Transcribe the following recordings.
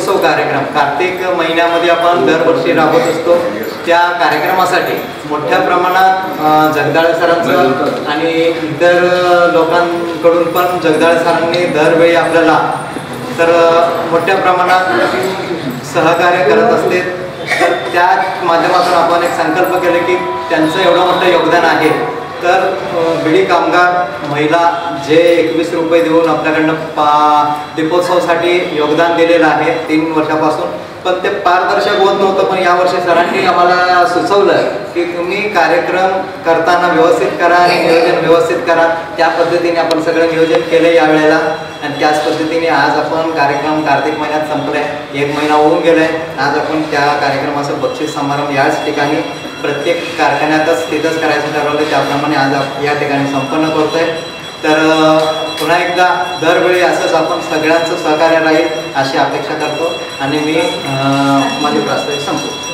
दीपोत्सव कार्यक्रम कार्तिक महिन्यामध्ये आपण दरवर्षी राबवत असतो। त्या कार्यक्रमासाठी मोठ्या प्रमाणात जगदाळे सरांचं आणि इतर लोकांकडून पण जगदाळे सरांनी दरवेळी आपल्याला तर मोठ्या प्रमाणात सहकार्य करत असते। तर त्या माध्यमातून आपण एक संकल्प केले की त्यांचं एवढं मोठं योगदान आहे तर बिडी कामगार महिला जे 21 रुपये देऊन आपल्याकडनं दीपोत्सवासाठी योगदान दिलेलं आहे 3 वर्षापासून, पण ते पारदर्शक होत नव्हतं। पण यावर्षी सरांनी आम्हाला सुचवलं की तुम्ही कार्यक्रम करताना व्यवस्थित करा आणि नियोजन व्यवस्थित करा। त्या पद्धतीने आपण सगळं नियोजन केलं यावेळेला आणि त्याच पद्धतीने आज आपण कार्यक्रम कार्तिक महिन्यात संपलाय, 1 महिना होऊन गेलाय। आज आपण त्या कार्यक्रमाचं बक्षीस समारंभ याच ठिकाणी प्रत्येक कारखान्यातच तिथंच करायचं ठरवलं, त्याप्रमाणे आज या ठिकाणी संपन्न करतोय। तर पुन्हा एकदा दरवेळी असंच आपण सगळ्यांचं सहकार्य राहील अशी अपेक्षा करतो आणि मी माझे प्रास्ताविक संपवतो।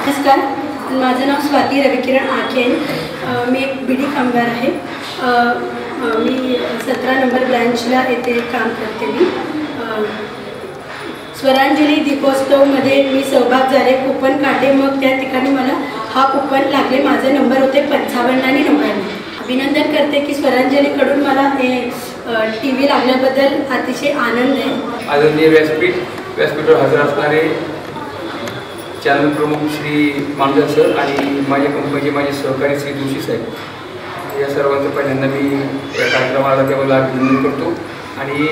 नमस्कार, माझं नाव स्वाती रविकिरण आखेन। मी एक बिडी कामगार आहे। मी 17 नंबर ब्रँचला येथे काम करते। मी स्वरांजली दीपोत्सवमध्ये मी सहभाग झाले, कुपन काढले, मग त्या ठिकाणी मला हा कुपन लागले। माझे नंबर होते 55 आणि 99। अभिनंदन करते की स्वरांजलीकडून मला हे TV लागल्याबद्दल अतिशय आनंद आहे। आदरणीय व्यासपीठावर हजर असणारे चॅनल प्रमुख श्री मामदार सर आणि माझ्या कंपनीचे माझे सहकारी श्री जोशी साहेब, या सर्वांचं पहिल्यांदा मी या कार्यक्रमाला त्याबद्दल अभिनंदन करतो आणि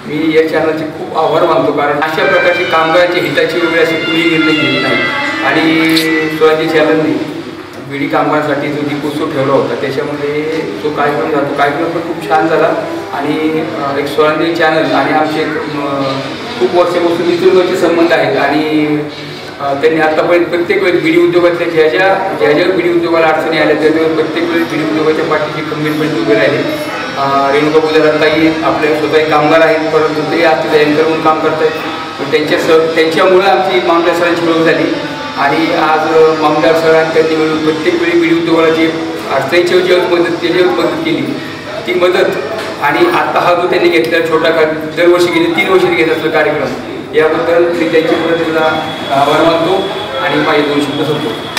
मी या चॅनलचे खूप आभार मानतो, कारण अशा प्रकारची कामगारांच्या हिताची वगैरे अशी कुणी निर्णय घेत नाही। आणि स्वराज्य चॅनलने बिडी कामगारांसाठी जो दीपोत्सव ठेवला होता त्याच्यामध्ये जो कार्यक्रम झाला तो कार्यक्रम पण खूप छान झाला आणि एक स्वराज्य चॅनल आणि आमचे खूप वर्षापासून मित्रवरचे संबंध आहेत आणि त्यांनी आतापर्यंत प्रत्येक वेळेस बिडी उद्योगातल्या ज्या ज्या बिडी उद्योगाला अडचणी आल्या त्याच्यावर प्रत्येक वेळेस बिडी उद्योगाच्या पाठीशी खंबीरपणे उभे राहिले। रेणुका बुजाराताई आपल्या स्वतःही कामगार आहेत, परंतु ते आज तिथे अँकर म्हणून काम करत आहेत। त्यांच्यामुळे आमची मामदार सरांची ओळख झाली आणि आज मामदार सरांनी त्यांनी मिळून प्रत्येक वेळी बिडी उद्योगाला जी अडचणीची त्याच्यावर मदत केली ती मदत आणि आता हा जो त्यांनी घेतलेला छोटा दरवर्षी गेले 3 वर्षी घेत असलेला कार्यक्रम याबद्दल मी त्यांच्याकडे आभार मानतो आणि माझे 2 शब्द संपवतो।